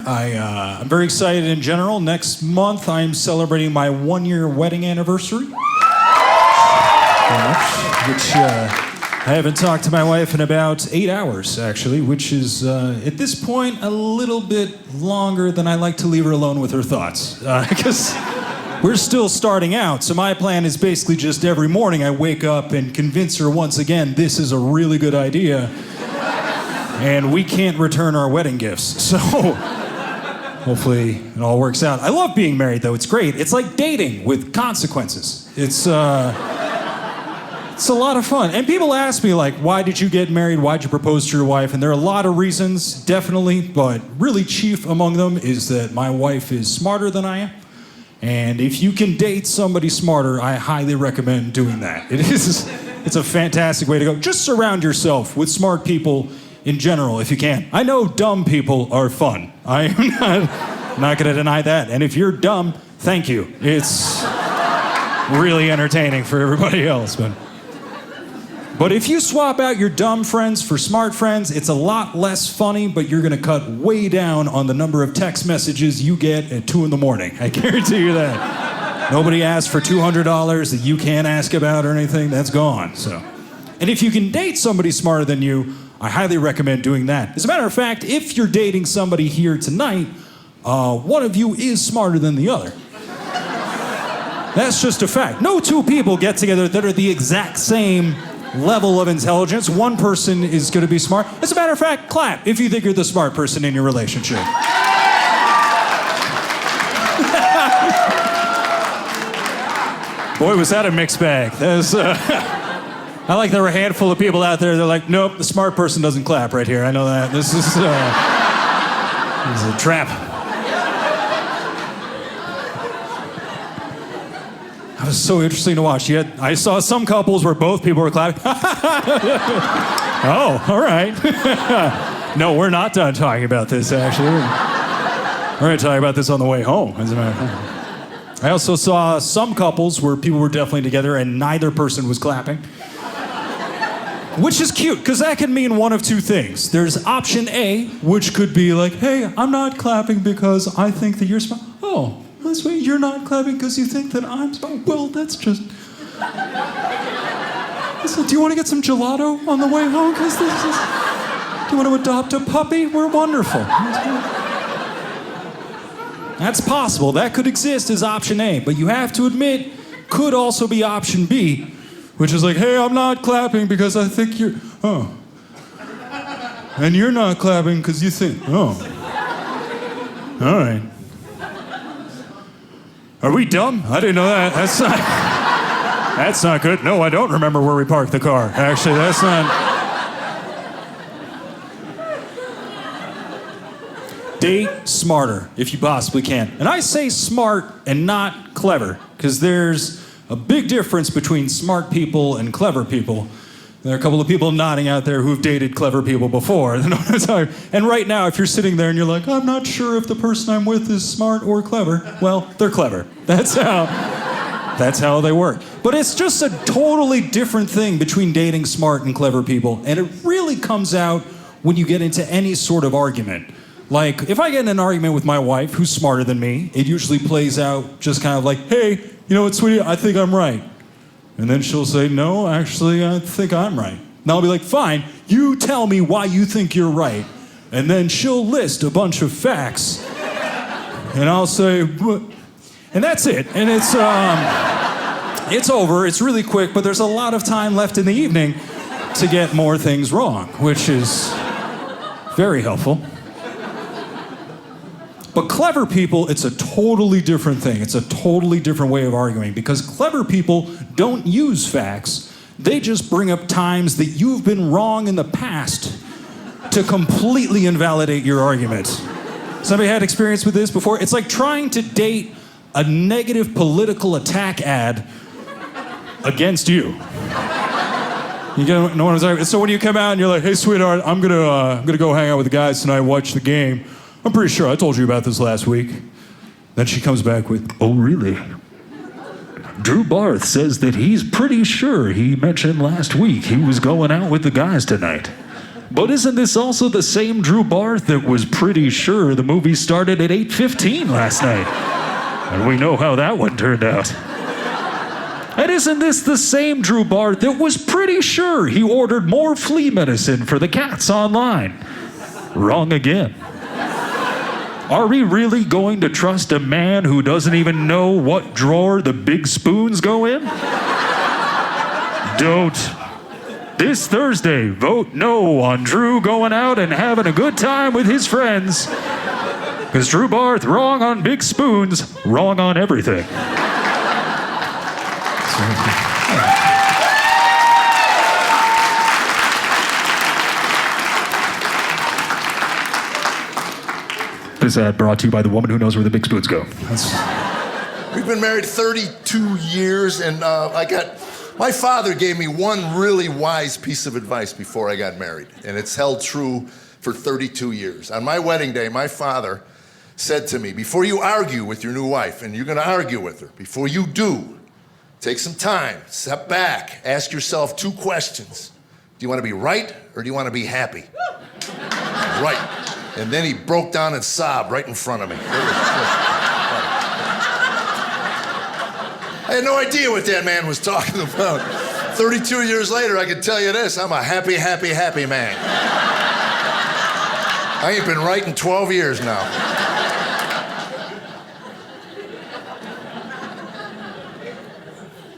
I'm very excited in general. Next month, I'm celebrating my 1-year wedding anniversary. Which I haven't talked to my wife in about 8 hours, actually, which is, at this point, a little bit longer than I like to leave her alone with her thoughts. Because we're still starting out, so my plan is basically just every morning I wake up and convince her once again this is a really good idea, and we can't return our wedding gifts. So hopefully it all works out. I love being married, though. It's great. It's like dating with consequences. It's a lot of fun. And people ask me, like, why did you get married? Why'd you propose to your wife? And there are a lot of reasons, definitely, but really chief among them is that my wife is smarter than I am. And if you can date somebody smarter, I highly recommend doing that. It's a fantastic way to go. Just surround yourself with smart people in general, if you can. I know dumb people are fun. I'm not going to deny that. And if you're dumb, thank you. It's really entertaining for everybody else. But if you swap out your dumb friends for smart friends, it's a lot less funny, but you're going to cut way down on the number of text messages you get at 2 in the morning. I guarantee you that. Nobody asks for $200 that you can't ask about or anything. That's gone. And if you can date somebody smarter than you, I highly recommend doing that. As a matter of fact, if you're dating somebody here tonight, one of you is smarter than the other. That's just a fact. No two people get together that are the exact same level of intelligence. One person is going to be smart. As a matter of fact, clap if you think you're the smart person in your relationship. Boy, was that a mixed bag. I like there were a handful of people out there that are like, nope, the smart person doesn't clap right here. I know that. This is a trap. It was so interesting to watch. I saw some couples where both people were clapping. Oh, all right. No, we're not done talking about this, actually. We're going to talk about this on the way home, as a matter of fact. I also saw some couples where people were definitely together and neither person was clapping. Which is cute, because that can mean one of two things. There's option A, which could be like, hey, I'm not clapping because I think that you're smart. Oh, that's why you're not clapping because you think that I'm smart. Well, that's just... So, do you want to get some gelato on the way home? Do you want to adopt a puppy? We're wonderful. That's possible. That could exist as option A. But you have to admit, could also be option B, which is like, hey, I'm not clapping because I think you're... Oh. And you're not clapping because you think... Oh. All right. Are we dumb? I didn't know that. That's not good. No, I don't remember where we parked the car. Actually, that's not... Date smarter, if you possibly can. And I say smart and not clever, because there's a big difference between smart people and clever people. There are a couple of people nodding out there who've dated clever people before. And right now, if you're sitting there and you're like, I'm not sure if the person I'm with is smart or clever, well, they're clever. That's how they work. But it's just a totally different thing between dating smart and clever people. And it really comes out when you get into any sort of argument. Like, if I get in an argument with my wife, who's smarter than me, it usually plays out just kind of like, hey, you know what, sweetie, I think I'm right. And then she'll say, no, actually, I think I'm right. And I'll be like, fine, you tell me why you think you're right. And then she'll list a bunch of facts. And I'll say, what? And that's it. And it's over. It's really quick, but there's a lot of time left in the evening to get more things wrong, which is very helpful. But clever people, it's a totally different thing. It's a totally different way of arguing, because clever people don't use facts. They just bring up times that you've been wrong in the past to completely invalidate your argument. Somebody had experience with this before? It's like trying to date a negative political attack ad against you. You know what I'm saying? So when you come out and you're like, hey, sweetheart, I'm gonna go hang out with the guys tonight, watch the game. I'm pretty sure I told you about this last week. Then she comes back with, oh, really? Drew Barth says that he's pretty sure he mentioned last week he was going out with the guys tonight. But isn't this also the same Drew Barth that was pretty sure the movie started at 8:15 last night? And we know how that one turned out. And isn't this the same Drew Barth that was pretty sure he ordered more flea medicine for the cats online? Wrong again. Are we really going to trust a man who doesn't even know what drawer the big spoons go in? Don't. This Thursday, vote no on Drew going out and having a good time with his friends. Because Drew Barth, wrong on big spoons, wrong on everything. This ad brought to you by the woman who knows where the big spoons go. We've been married 32 years, and my father gave me one really wise piece of advice before I got married, and it's held true for 32 years. On my wedding day, my father said to me, before you argue with your new wife, and you're going to argue with her, before you do, take some time, step back, ask yourself 2 questions. Do you want to be right, or do you want to be happy? Right. And then he broke down and sobbed right in front of me. I had no idea what that man was talking about. 32 years later, I can tell you this, I'm a happy, happy, happy man. I ain't been right in 12 years now.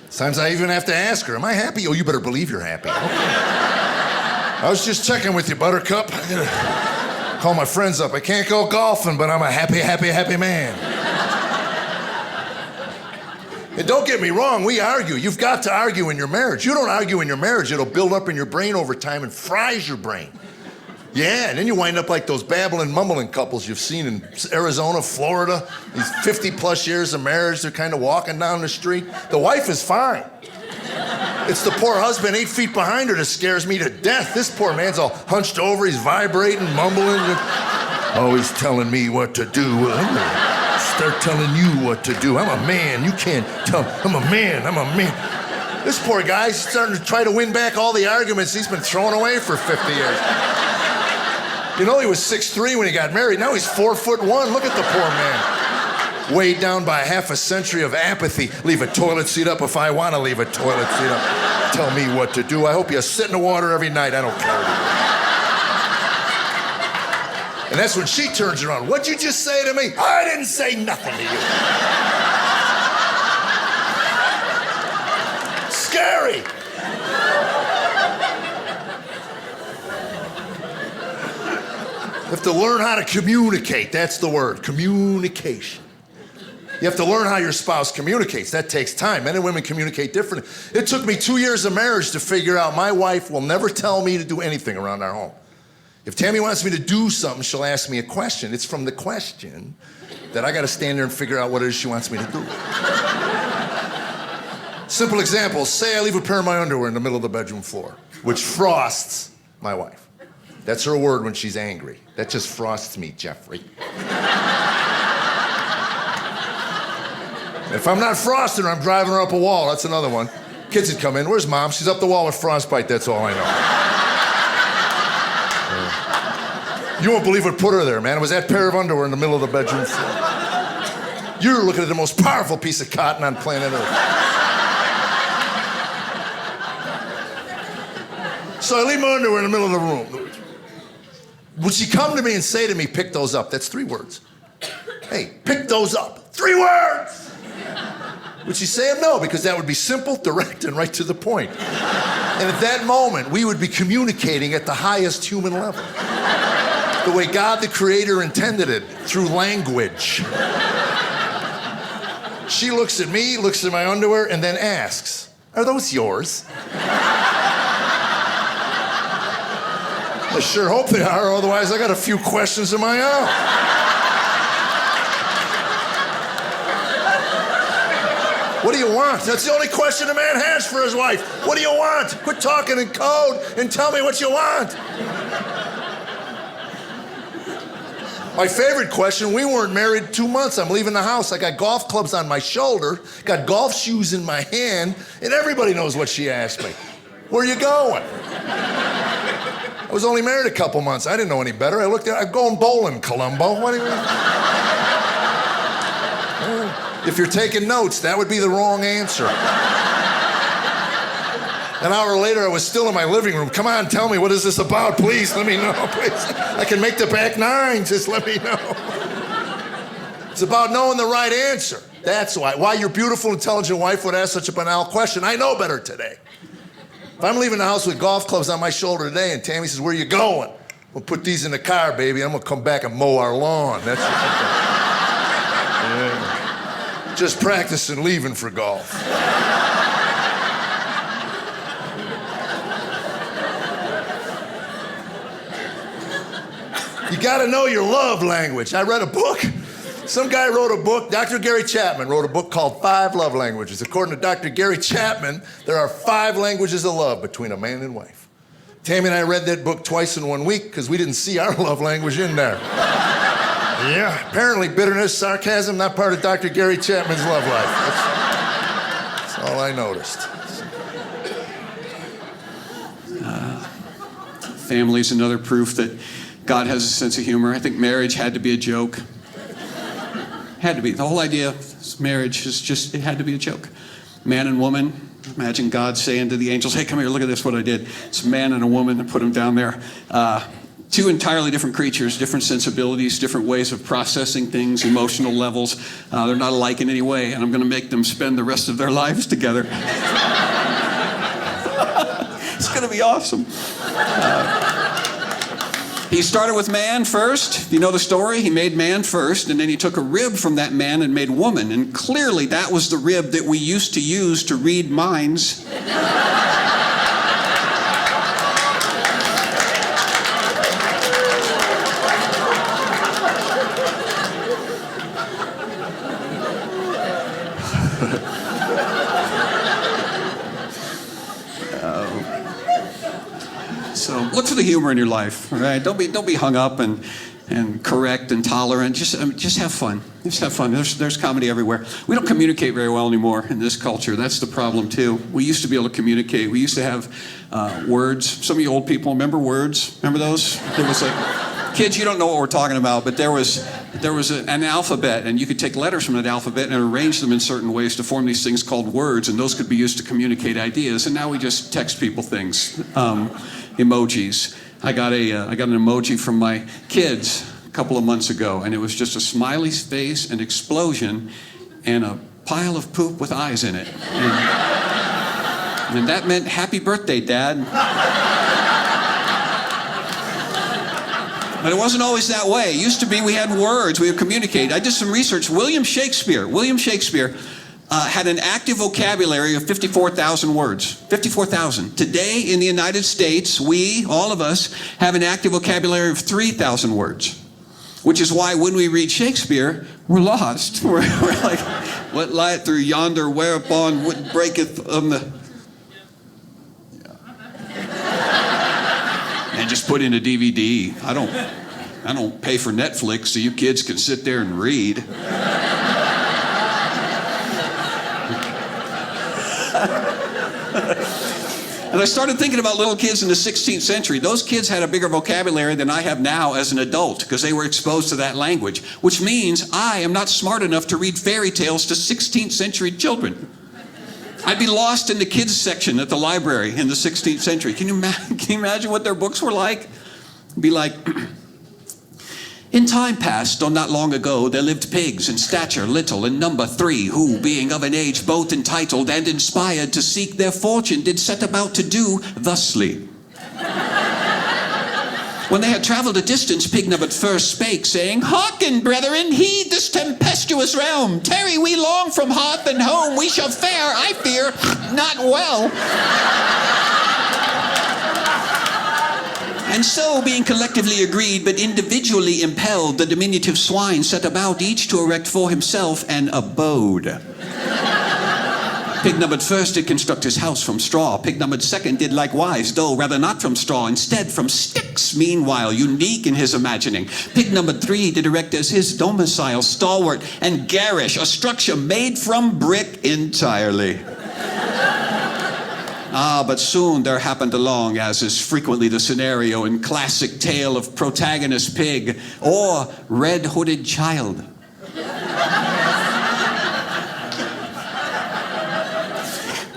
Sometimes I even have to ask her, am I happy? Oh, you better believe you're happy. Okay. I was just checking with you, Buttercup. I gotta call my friends up. I can't go golfing, but I'm a happy, happy, happy man. And don't get me wrong, we argue. You've got to argue in your marriage. You don't argue in your marriage, it'll build up in your brain over time and fries your brain. Yeah, and then you wind up like those babbling, mumbling couples you've seen in Arizona, Florida. These 50-plus years of marriage, they're kind of walking down the street. The wife is fine. It's the poor husband 8 feet behind her that scares me to death. This poor man's all hunched over, he's vibrating, mumbling. Always telling me what to do. I'm gonna start telling you what to do. I'm a man, you can't tell. I'm a man. This poor guy's starting to try to win back all the arguments he's been throwing away for 50 years. You know, he was 6'3" when he got married. Now he's 4'1". Look at the poor man. Weighed down by half a century of apathy. Leave a toilet seat up if I want to leave a toilet seat up. Tell me what to do. I hope you sit in the water every night. I don't care. And that's when she turns around. What'd you just say to me? I didn't say nothing to you. Scary. You have to learn how to communicate. That's the word, communication. You have to learn how your spouse communicates. That takes time. Men and women communicate differently. It took me 2 years of marriage to figure out my wife will never tell me to do anything around our home. If Tammy wants me to do something, she'll ask me a question. It's from the question that I got to stand there and figure out what it is she wants me to do. Simple example, say I leave a pair of my underwear in the middle of the bedroom floor, which frosts my wife. That's her word when she's angry. That just frosts me, Jeffrey. If I'm not frosting her, I'm driving her up a wall. That's another one. Kids would come in. Where's Mom? She's up the wall with frostbite. That's all I know. You won't believe what put her there, man. It was that pair of underwear in the middle of the bedroom floor. You're looking at the most powerful piece of cotton on planet Earth. So I leave my underwear in the middle of the room. Would she come to me and say to me, pick those up? That's 3 words. Hey, pick those up. 3 words! Would she say no? Because that would be simple, direct, and right to the point. And at that moment, we would be communicating at the highest human level. The way God, the Creator, intended it, through language. She looks at me, looks at my underwear, and then asks, are those yours? I sure hope they are, otherwise I got a few questions of my own. What do you want? That's the only question a man has for his wife. What do you want? Quit talking in code and tell me what you want. My favorite question, we weren't married 2 months. I'm leaving the house. I got golf clubs on my shoulder, got golf shoes in my hand, and everybody knows what she asked me. Where are you going? I was only married a couple months. I didn't know any better. I looked at I'm going bowling, Columbo. What do you mean? If you're taking notes, that would be the wrong answer. An hour later, I was still in my living room. Come on, tell me, what is this about? Please, let me know, please. I can make the back nine, just let me know. It's about knowing the right answer. That's why your beautiful, intelligent wife would ask such a banal question. I know better today. If I'm leaving the house with golf clubs on my shoulder today and Tammy says, where are you going? We'll put these in the car, baby. I'm going to come back and mow our lawn. That's yeah. Just practicing leaving for golf. You got to know your love language. I read a book. Some guy wrote a book, Dr. Gary Chapman wrote a book called 5 Love Languages. According to Dr. Gary Chapman, there are 5 languages of love between a man and wife. Tammy and I read that book twice in 1 week because we didn't see our love language in there. Yeah, apparently bitterness, sarcasm, not part of Dr. Gary Chapman's love life. That's all I noticed. Family's another proof that God has a sense of humor. I think marriage had to be a joke. Had to be. The whole idea of marriage is just, it had to be a joke. Man and woman, imagine God saying to the angels, hey, come here, look at this, what I did. It's a man and a woman, and put them down there. 2 entirely different creatures, different sensibilities, different ways of processing things, emotional levels. They're not alike in any way, and I'm going to make them spend the rest of their lives together. It's going to be awesome. He started with man first. You know the story? He made man first, and then he took a rib from that man and made woman. And clearly that was the rib that we used to use to read minds. So look for the humor in your life, all right? Don't be hung up and correct and tolerant. Just have fun. Just have fun. There's comedy everywhere. We don't communicate very well anymore in this culture. That's the problem too. We used to be able to communicate. We used to have words. Some of you old people remember words. Remember those? There was like, kids, you don't know what we're talking about, but there was an alphabet, and you could take letters from that alphabet and arrange them in certain ways to form these things called words, and those could be used to communicate ideas. And now we just text people things. Emojis. I got an emoji from my kids a couple of months ago, and it was just a smiley face, an explosion, and a pile of poop with eyes in it. And that meant happy birthday, Dad. But it wasn't always that way. It used to be we had words, we would communicate. I did some research. William Shakespeare had an active vocabulary of 54,000 words. 54,000. Today in the United States, we, all of us, have an active vocabulary of 3,000 words. Which is why when we read Shakespeare, we're lost. We're like, what lieth through yonder, whereupon what breaketh on the... Yeah. And just put in a DVD. I don't pay for Netflix so you kids can sit there and read. And I started thinking about little kids in the 16th century. Those kids had a bigger vocabulary than I have now as an adult because they were exposed to that language, which means I am not smart enough to read fairy tales to 16th century children. I'd be lost in the kids section at the library in the 16th century. Can you imagine what their books were like? It'd be like... In time past, or not long ago, there lived pigs in stature little, in number 3, who, being of an age both entitled and inspired to seek their fortune, did set about to do thusly. When they had travelled a distance, pig number first spake, saying, Hearken, brethren, heed this tempestuous realm. Tarry we long from hearth and home, we shall fare, I fear, not well. And so, being collectively agreed, but individually impelled, the diminutive swine set about each to erect for himself an abode. Pig numbered first did construct his house from straw. Pig numbered second did likewise, though rather not from straw, instead from sticks, meanwhile, unique in his imagining. Pig numbered 3 did erect as his domicile, stalwart and garish, a structure made from brick entirely. But soon there happened along, as is frequently the scenario in classic tale of protagonist pig or red-hooded child.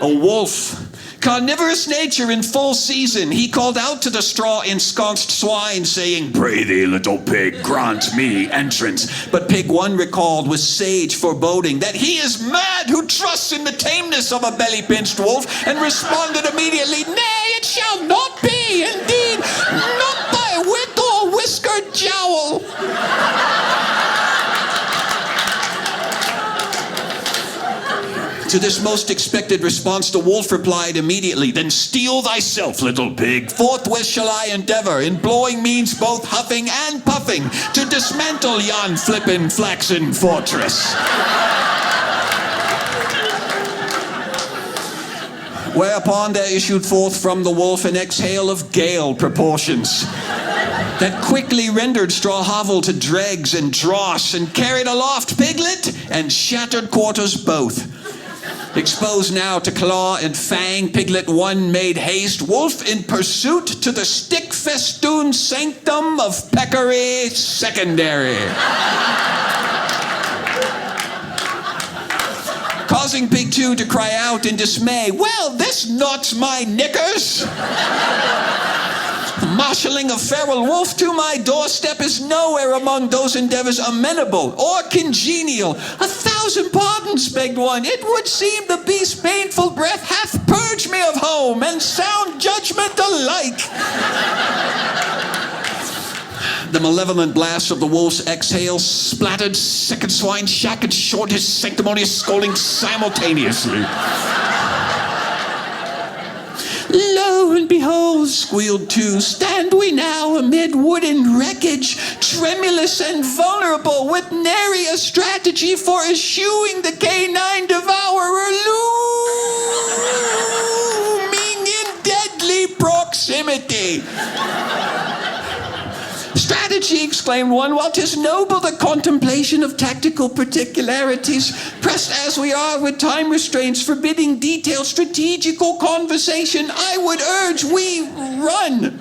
A wolf, carnivorous nature in full season, he called out to the straw-ensconced swine, saying, "Pray thee, little pig, grant me entrance." But pig one recalled with sage foreboding that he is mad who trusts in the tameness of a belly-pinched wolf, and responded immediately, "Nay, it shall not be, indeed, not by wit or whiskered jowl." To this most expected response, the wolf replied immediately, "Then steel thyself, little pig. Forthwith shall I endeavor, in blowing means both huffing and puffing, to dismantle yon flippin' flaxen fortress." Whereupon there issued forth from the wolf an exhale of gale proportions that quickly rendered straw hovel to dregs and dross, and carried aloft piglet and shattered quarters both. Exposed now to claw and fang, piglet one made haste, wolf in pursuit, to the stick-festooned sanctum of peccary secondary. Causing pig two to cry out in dismay, "Well, this knots my knickers! Marshalling a feral wolf to my doorstep is nowhere among those endeavors amenable or congenial." "A thousand pardons," begged one. "It would seem the beast's painful breath hath purged me of home and sound judgment alike." The malevolent blast of the wolf's exhale splattered second swine shack and short his sanctimonious scolding simultaneously. "Lo and behold," squealed two, "stand we now amid wooden wreckage, tremulous and vulnerable, with nary a strategy for eschewing the canine devourer looming in deadly proximity." "Strategy," exclaimed one, "while 'tis noble the contemplation of tactical particularities, pressed as we are with time restraints forbidding detailed strategical conversation, I would urge we run."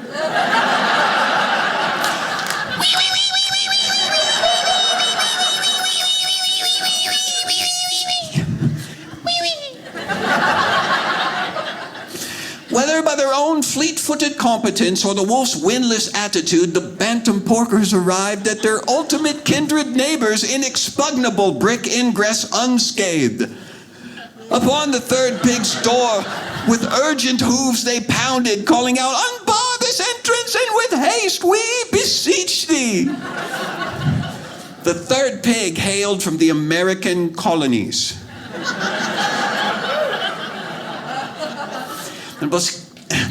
Whether by their own fleet-footed competence or the wolf's windless attitude, the bantam porkers arrived at their ultimate kindred neighbor's inexpugnable brick ingress unscathed. Upon the third pig's door, with urgent hooves they pounded, calling out, "Unbar this entrance, and with haste we beseech thee." The third pig hailed from the American colonies, and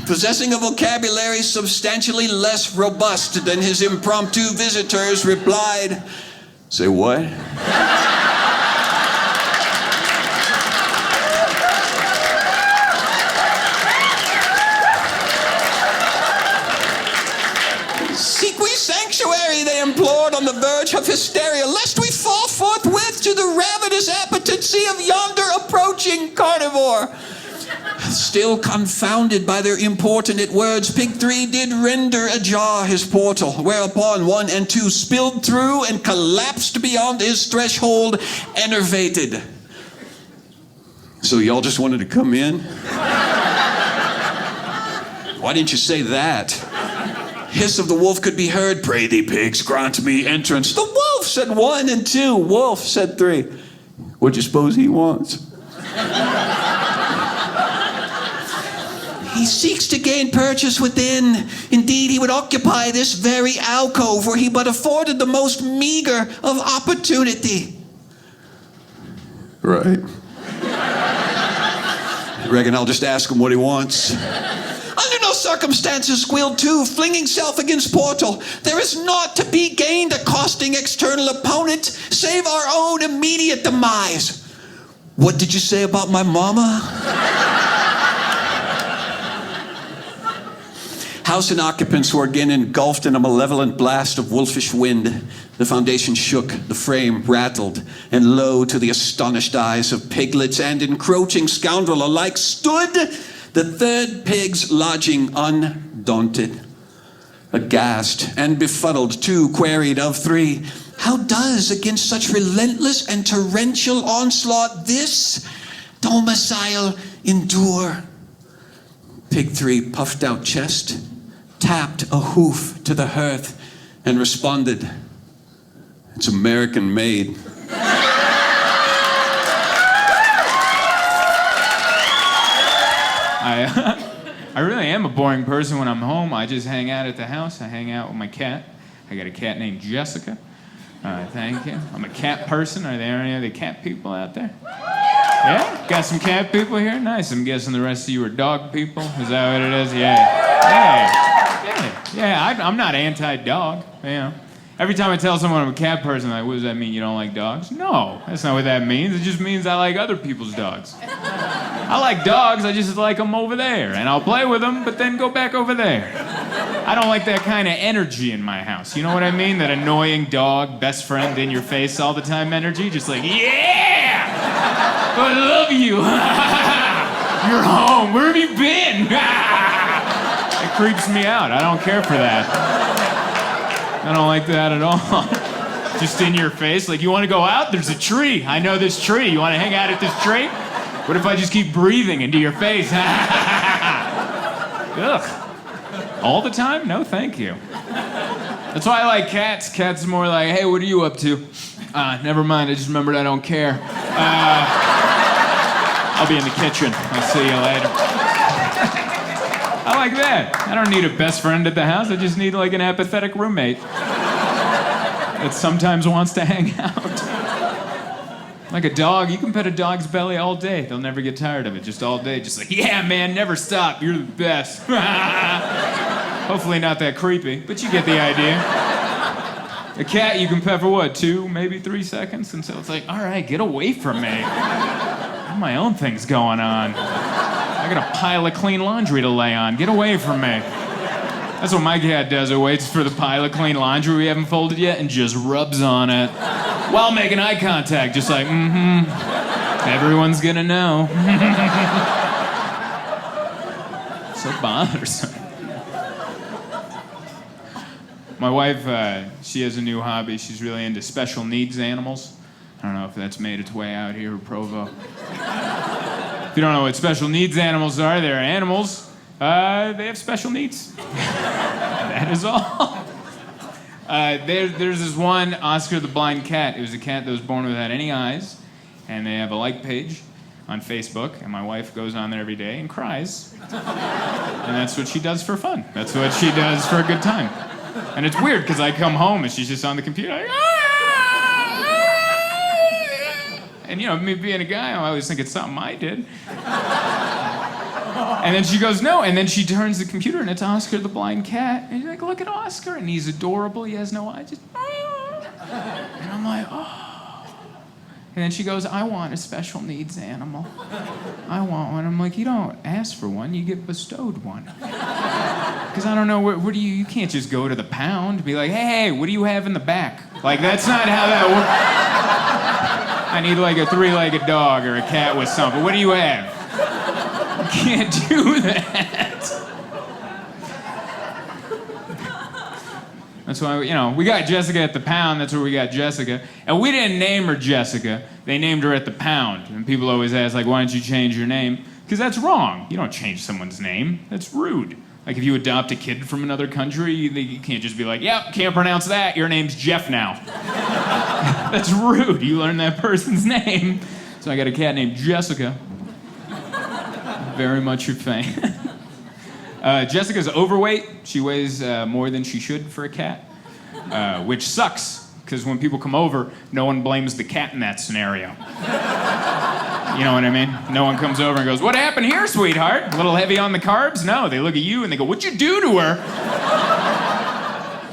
possessing a vocabulary substantially less robust than his impromptu visitors, replied, "Say what?" "Seek we sanctuary," they implored, on the verge of hysteria, "lest we fall forthwith to the ravenous appetency of yonder approaching carnivore." Still confounded by their importunate words, pig three did render ajar his portal, whereupon one and two spilled through and collapsed beyond his threshold, enervated. "So y'all just wanted to come in? Why didn't you say that?" Hiss of the wolf could be heard. "Pray thee, pigs, grant me entrance." "The wolf," said one, and two. "Wolf," said three. "What do you suppose he wants?" "He seeks to gain purchase within. Indeed, he would occupy this very alcove were he but afforded the most meager of opportunity." "Right. I reckon I'll just ask him what he wants." "Under no circumstances," squealed two, flinging self against portal. "There is naught to be gained accosting external opponent, save our own immediate demise." "What did you say about my mama?" House and occupants were again engulfed in a malevolent blast of wolfish wind. The foundation shook, the frame rattled, and lo, to the astonished eyes of piglets and encroaching scoundrel alike, stood The third pig's lodging undaunted. Aghast and befuddled, 2 queried of 3, how does against such relentless and torrential onslaught this domicile endure? Pig 3 puffed out chest, tapped a hoof to the hearth, and responded, it's American made. I really am a boring person when I'm home. I just hang out at the house. I hang out with my cat. I got a cat named Jessica. Thank you. I'm a cat person. Are there any other cat people out there? Yeah? Got some cat people here? Nice. I'm guessing the rest of you are dog people. Is that what it is? Yeah, I'm not anti-dog. You know. Every time I tell someone I'm a cat person, like, what does that mean? You don't like dogs? No, that's not what that means. It just means I like other people's dogs. I like dogs, I just like them over there. And I'll play with them, but then go back over there. I don't like that kind of energy in my house. You know what I mean? That annoying dog, best friend in your face all the time energy. Just like, yeah! I love you. You're home. Where have you been? It creeps me out. I don't care for that. I don't like that at all. Just in your face, like, you want to go out? There's a tree. I know this tree. You want to hang out at this tree? What if I just keep breathing into your face? Ugh. All the time? No, thank you. That's why I like cats. Cats are more like, hey, what are you up to? Never mind, I just remembered I don't care. I'll be in the kitchen. I'll see you later. I like that. I don't need a best friend at the house. I just need like an apathetic roommate that sometimes wants to hang out. Like a dog, you can pet a dog's belly all day. They'll never get tired of it, just all day. Just like, yeah, man, never stop. You're the best. Hopefully not that creepy, but you get the idea. A cat you can pet for what, 2, maybe 3 seconds? Until it's like, all right, get away from me. I have my own things going on. I got a pile of clean laundry to lay on. Get away from me. That's what my cat does. It waits for the pile of clean laundry we haven't folded yet and just rubs on it while making eye contact, just like, everyone's gonna know. So bothersome. My wife, she has a new hobby. She's really into special needs animals. I don't know if that's made its way out here in Provo. If you don't know what special needs animals are, they're animals. They have special needs. That is all. There's this one, Oscar the blind cat. It was a cat that was born without any eyes. And they have a like page on Facebook. And my wife goes on there every day and cries. And that's what she does for fun. That's what she does for a good time. And it's weird because I come home and she's just on the computer like, and you know, me being a guy, I always think it's something I did. And then she goes, no. And then she turns the computer and it's Oscar the blind cat. And you're like, look at Oscar. And he's adorable. He has no eyes. Just, and I'm like, oh. And then she goes, I want a special needs animal. I want one. I'm like, you don't ask for one. You get bestowed one. Because I don't know, where do you can't just go to the pound and be like, hey, what do you have in the back? Like, that's not how that works. I need like a 3-legged dog or a cat with something. What do you have? You can't do that. That's why, you know, we got Jessica at the pound. That's where we got Jessica. And we didn't name her Jessica. They named her at the pound. And people always ask, like, why don't you change your name? Because that's wrong. You don't change someone's name. That's rude. Like, if you adopt a kid from another country, you can't just be like, yep, can't pronounce that. Your name's Jeff now. That's rude. You learn that person's name. So I got a cat named Jessica. Very much your fan. Jessica's overweight. She weighs more than she should for a cat, which sucks, because when people come over, no one blames the cat in that scenario. You know what I mean? No one comes over and goes, what happened here, sweetheart? A little heavy on the carbs? No, they look at you and they go, what'd you do to her?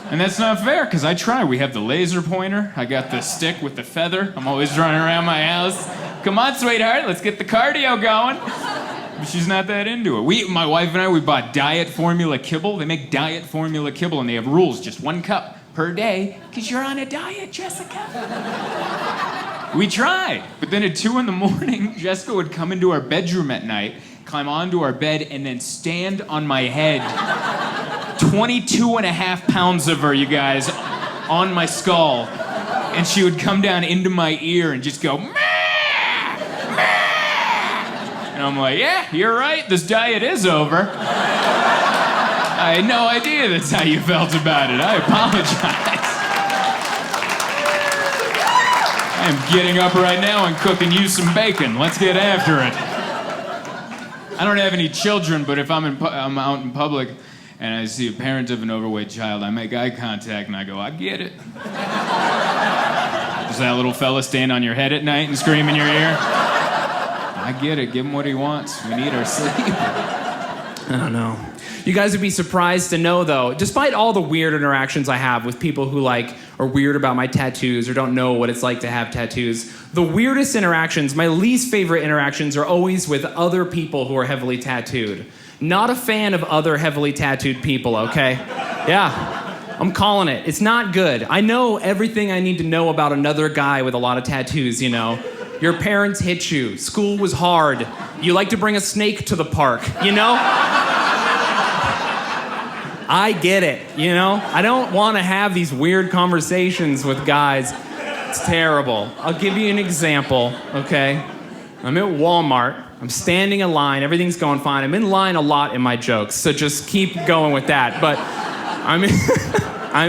And that's not fair, because I try. We have the laser pointer. I got the stick with the feather. I'm always running around my house. Come on, sweetheart, let's get the cardio going. But she's not that into it. My wife and I, we bought diet formula kibble. They make diet formula kibble, and they have rules. Just 1 cup per day, because you're on a diet, Jessica. We tried. But then at 2 in the morning, Jessica would come into our bedroom at night, climb onto our bed and then stand on my head. 22 and a half pounds of her, you guys, on my skull. And she would come down into my ear and just go, "Meh! Meh!" And I'm like, yeah, you're right, this diet is over. I had no idea that's how you felt about it. I apologize. I am getting up right now and cooking you some bacon. Let's get after it. I don't have any children, but if I'm out in public and I see a parent of an overweight child, I make eye contact and I go, I get it. Does that little fella stand on your head at night and scream in your ear? I get it. Give him what he wants. We need our sleep. I don't know. You guys would be surprised to know, though, despite all the weird interactions I have with people who are weird about my tattoos or don't know what it's like to have tattoos, the weirdest interactions, my least favorite interactions, are always with other people who are heavily tattooed. Not a fan of other heavily tattooed people, okay? Yeah, I'm calling it. It's not good. I know everything I need to know about another guy with a lot of tattoos, you know? Your parents hit you. School was hard. You like to bring a snake to the park, you know? I get it, you know? I don't want to have these weird conversations with guys. It's terrible. I'll give you an example, okay? I'm at Walmart. I'm standing in line. Everything's going fine. I'm in line a lot in my jokes, so just keep going with that. But I'm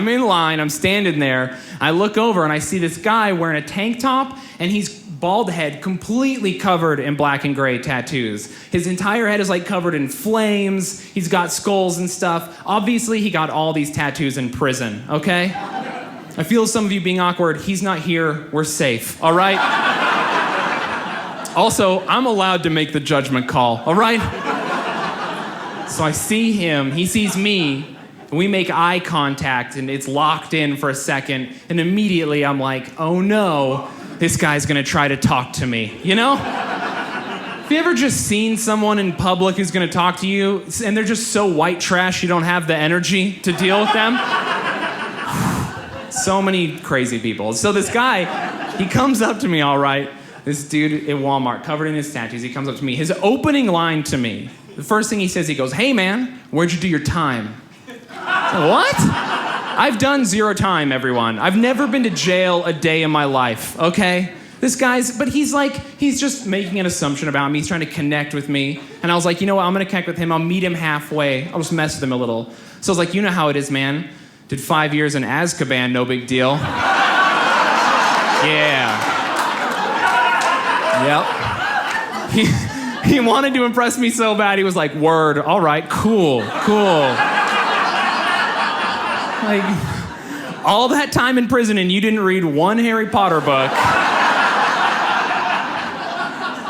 in line. I'm standing there. I look over, and I see this guy wearing a tank top, and he's bald head, completely covered in black and gray tattoos. His entire head is covered in flames. He's got skulls and stuff. Obviously, he got all these tattoos in prison, okay? I feel some of you being awkward. He's not here. We're safe, all right? Also, I'm allowed to make the judgment call, all right? So I see him. He sees me. And we make eye contact, and it's locked in for a second. And immediately, I'm like, oh, no. This guy's gonna try to talk to me, you know? Have you ever just seen someone in public who's gonna talk to you and they're just so white trash you don't have the energy to deal with them? So many crazy people. So this guy, he comes up to me, all right, this dude at Walmart covered in his tattoos, he comes up to me. His opening line to me, the first thing he says, he goes, "Hey man, where'd you do your time?" What? I've done 0 time, everyone. I've never been to jail a day in my life, okay? This guy's, but he's just making an assumption about me. He's trying to connect with me. And I was like, you know what? I'm gonna connect with him. I'll meet him halfway. I'll just mess with him a little. So I was like, you know how it is, man. Did 5 years in Azkaban, no big deal. Yeah. Yep. He wanted to impress me so bad. He was like, word, all right, cool. All that time in prison and you didn't read one Harry Potter book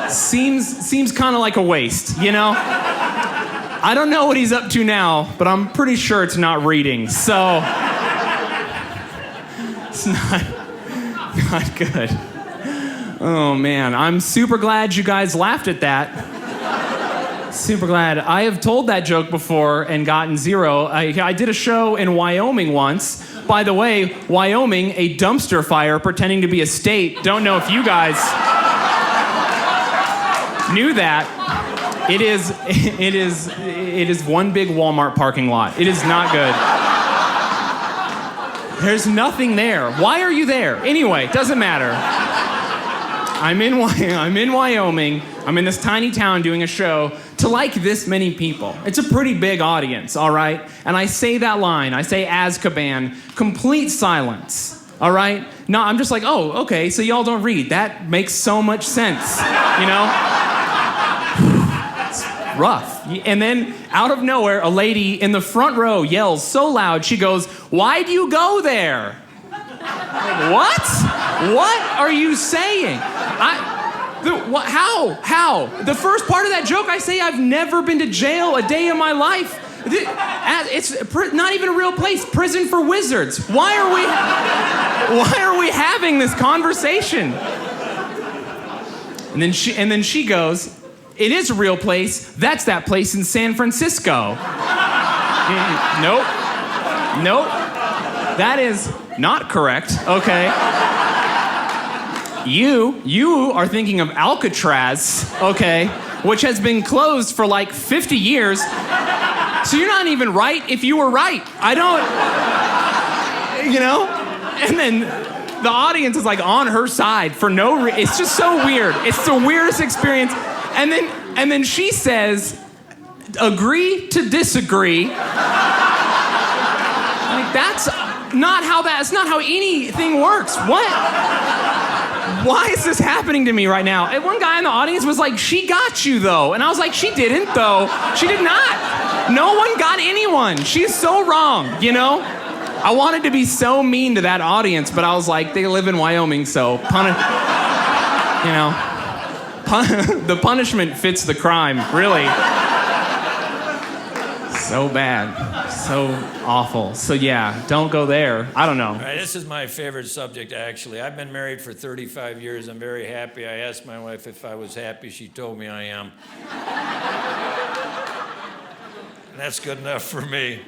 seems kind of like a waste, you know? I don't know what he's up to now, but I'm pretty sure it's not reading, so it's not good. Oh man, I'm super glad you guys laughed at that. Super glad. I have told that joke before and gotten 0. I did a show in Wyoming once. By the way, Wyoming, a dumpster fire pretending to be a state. Don't know if you guys knew that. It is one big Walmart parking lot. It is not good. There's nothing there. Why are you there? Anyway, doesn't matter. I'm in Wyoming. I'm in this tiny town doing a show to this many people. It's a pretty big audience, all right? And I say that line. I say Azkaban. Complete silence, all right? No, I'm just like, oh, okay, so y'all don't read. That makes so much sense, you know? It's rough. And then out of nowhere, a lady in the front row yells so loud, she goes, "Why do you go there?" What? What are you saying? How? The first part of that joke, I say I've never been to jail a day in my life. It's not even a real place. Prison for wizards. Why are we having this conversation? And then she goes, "It is a real place. That's that place in San Francisco." Nope. That is not correct, okay? You are thinking of Alcatraz, okay, which has been closed for like 50 years. So you're not even right if you were right. I don't, And then the audience is like on her side for no reason. It's just so weird. It's the weirdest experience. And then she says, agree to disagree. Like that's not how anything works. What? Why is this happening to me right now? And one guy in the audience was like, she got you though. And I was like, she didn't though. She did not. No one got anyone. She's so wrong, I wanted to be so mean to that audience, but I was like, they live in Wyoming, so the punishment fits the crime, really. So bad, so awful. So yeah, don't go there. I don't know. All right, this is my favorite subject, actually. I've been married for 35 years. I'm very happy. I asked my wife if I was happy. She told me I am. And that's good enough for me.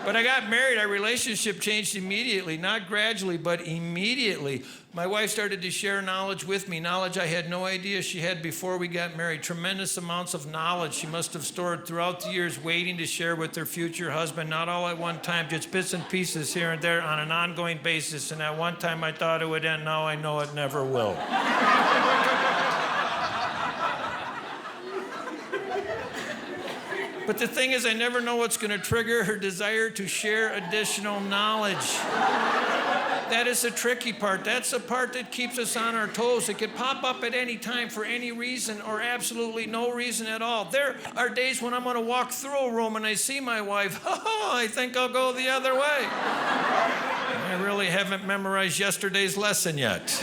But I got married, our relationship changed immediately, not gradually, but immediately. My wife started to share knowledge with me, knowledge I had no idea she had before we got married, tremendous amounts of knowledge she must have stored throughout the years waiting to share with her future husband, not all at one time, just bits and pieces here and there on an ongoing basis. And at one time I thought it would end, now I know it never will. But the thing is, I never know what's going to trigger her desire to share additional knowledge. That is the tricky part. That's the part that keeps us on our toes. It could pop up at any time for any reason or absolutely no reason at all. There are days when I'm going to walk through a room and I see my wife. I think I'll go the other way. I really haven't memorized yesterday's lesson yet.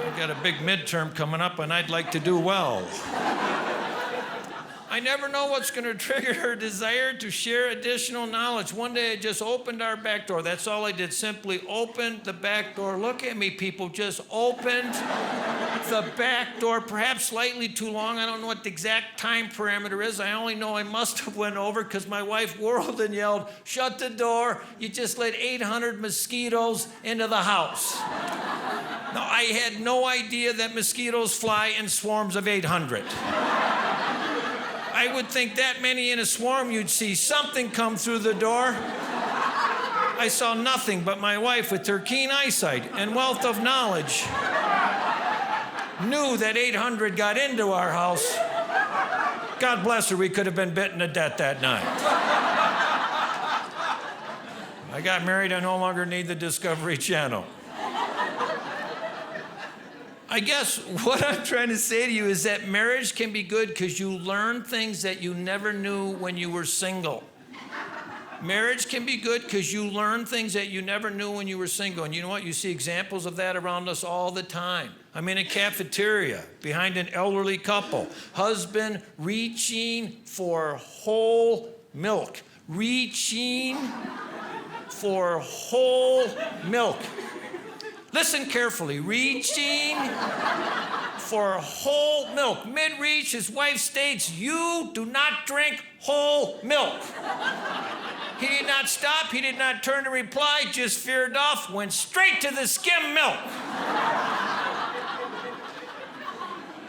I've got a big midterm coming up and I'd like to do well. I never know what's going to trigger her desire to share additional knowledge. One day I just opened our back door. That's all I did, simply opened the back door. Look at me, people, just opened the back door, perhaps slightly too long. I don't know what the exact time parameter is. I only know I must have went over because my wife whirled and yelled, shut the door. You just let 800 mosquitoes into the house. Now, I had no idea that mosquitoes fly in swarms of 800. I would think that many in a swarm, you'd see something come through the door. I saw nothing but my wife with her keen eyesight and wealth of knowledge knew that 800 got into our house. God bless her, we could have been bitten to death that night. I got married, I no longer need the Discovery Channel. I guess what I'm trying to say to you is that marriage can be good because you learn things that you never knew when you were single. Marriage can be good because you learn things that you never knew when you were single. And you know what? You see examples of that around us all the time. I'm in a cafeteria behind an elderly couple. Husband reaching for whole milk. Reaching for whole milk. Listen carefully. Reaching for whole milk. Mid-reach, his wife states, you do not drink whole milk. He did not stop. He did not turn to reply, just veered off, went straight to the skim milk.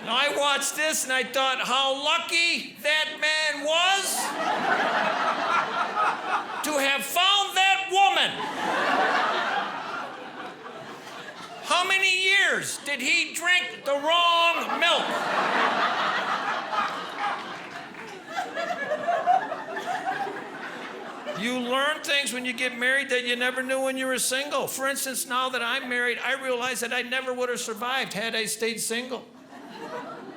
Now, I watched this and I thought how lucky that man was to have found that woman. How many years did he drink the wrong milk? You learn things when you get married that you never knew when you were single. For instance, now that I'm married, I realize that I never would have survived had I stayed single.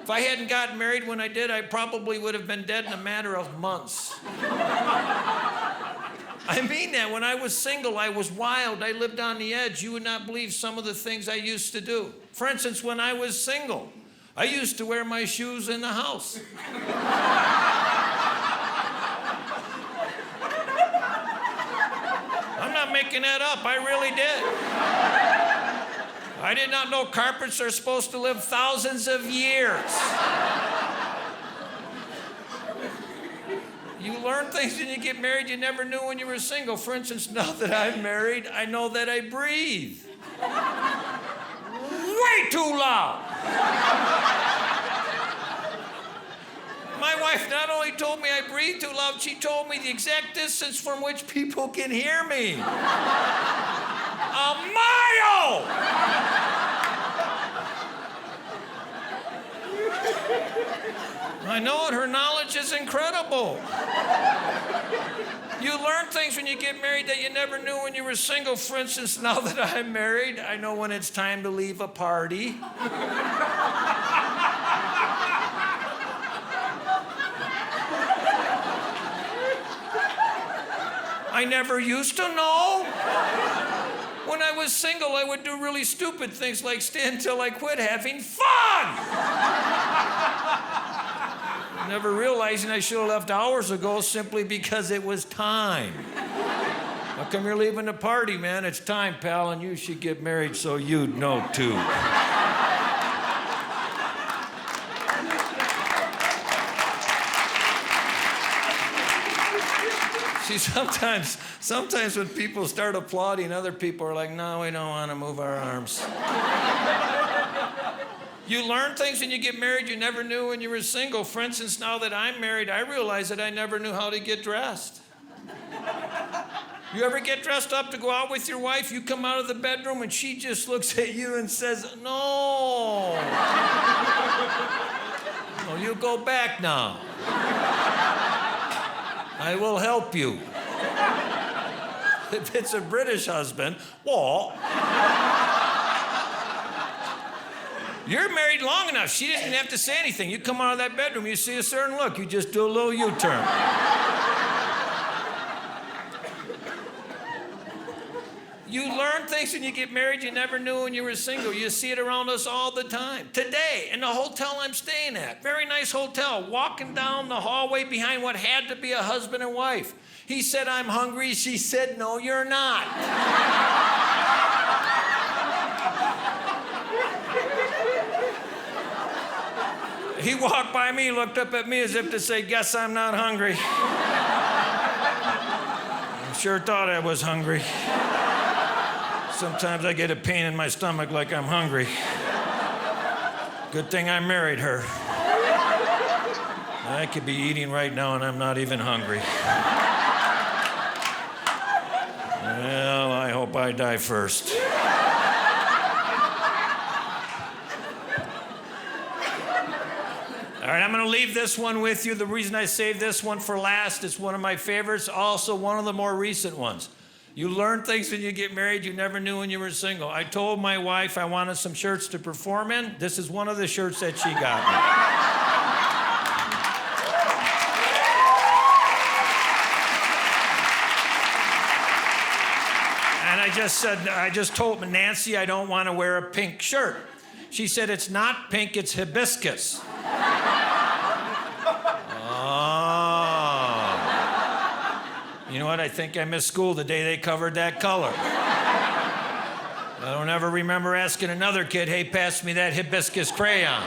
If I hadn't gotten married when I did, I probably would have been dead in a matter of months. I mean that. When I was single, I was wild. I lived on the edge. You would not believe some of the things I used to do. For instance, when I was single, I used to wear my shoes in the house. I'm not making that up. I really did. I did not know carpets are supposed to live thousands of years. You learn things when you get married you never knew when you were single. For instance, now that I'm married, I know that I breathe. too loud. My wife not only told me I breathe too loud, she told me the exact distance from which people can hear me. A mile! I know it, her knowledge is incredible. You learn things when you get married that you never knew when you were single. For instance, now that I'm married, I know when it's time to leave a party. I never used to know. When I was single, I would do really stupid things like stay until I quit having fun. Never realizing I should have left hours ago simply because it was time. How come you're leaving the party, man? It's time, pal, and you should get married so you'd know too. See, sometimes when people start applauding, other people are like, no, we don't want to move our arms. You learn things when you get married you never knew when you were single. For instance, now that I'm married, I realize that I never knew how to get dressed. You ever get dressed up to go out with your wife? You come out of the bedroom and she just looks at you and says, no. No, you go back now. I will help you. If it's a British husband, well, you're married long enough. She doesn't have to say anything. You come out of that bedroom, you see a certain look, you just do a little U-turn. You learn things when you get married you never knew when you were single. You see it around us all the time. Today, in the hotel I'm staying at, very nice hotel, walking down the hallway behind what had to be a husband and wife. He said, I'm hungry. She said, no, you're not. He walked by me, looked up at me as if to say, guess I'm not hungry. I sure thought I was hungry. Sometimes I get a pain in my stomach like I'm hungry. Good thing I married her. I could be eating right now and I'm not even hungry. Well, I hope I die first. All right, I'm going to leave this one with you. The reason I saved this one for last, it's one of my favorites, also one of the more recent ones. You learn things when you get married you never knew when you were single. I told my wife I wanted some shirts to perform in. This is one of the shirts that she got me. And I just told Nancy I don't want to wear a pink shirt. She said, it's not pink, it's hibiscus. You know what? I think I missed school the day they covered that color. I don't ever remember asking another kid, hey, pass me that hibiscus crayon.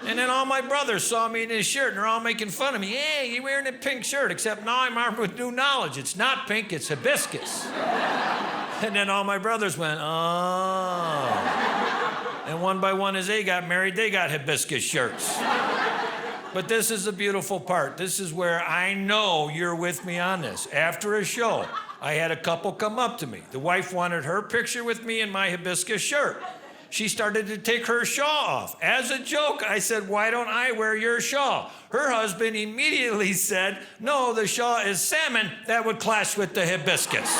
And then all my brothers saw me in this shirt and they're all making fun of me. Hey, you're wearing a pink shirt, except now I'm armed with new knowledge. It's not pink, it's hibiscus. And then all my brothers went, oh. And one by one, as they got married, they got hibiscus shirts. But this is the beautiful part. This is where I know you're with me on this. After a show, I had a couple come up to me. The wife wanted her picture with me in my hibiscus shirt. She started to take her shawl off. As a joke, I said, why don't I wear your shawl? Her husband immediately said, no, the shawl is salmon. That would clash with the hibiscus.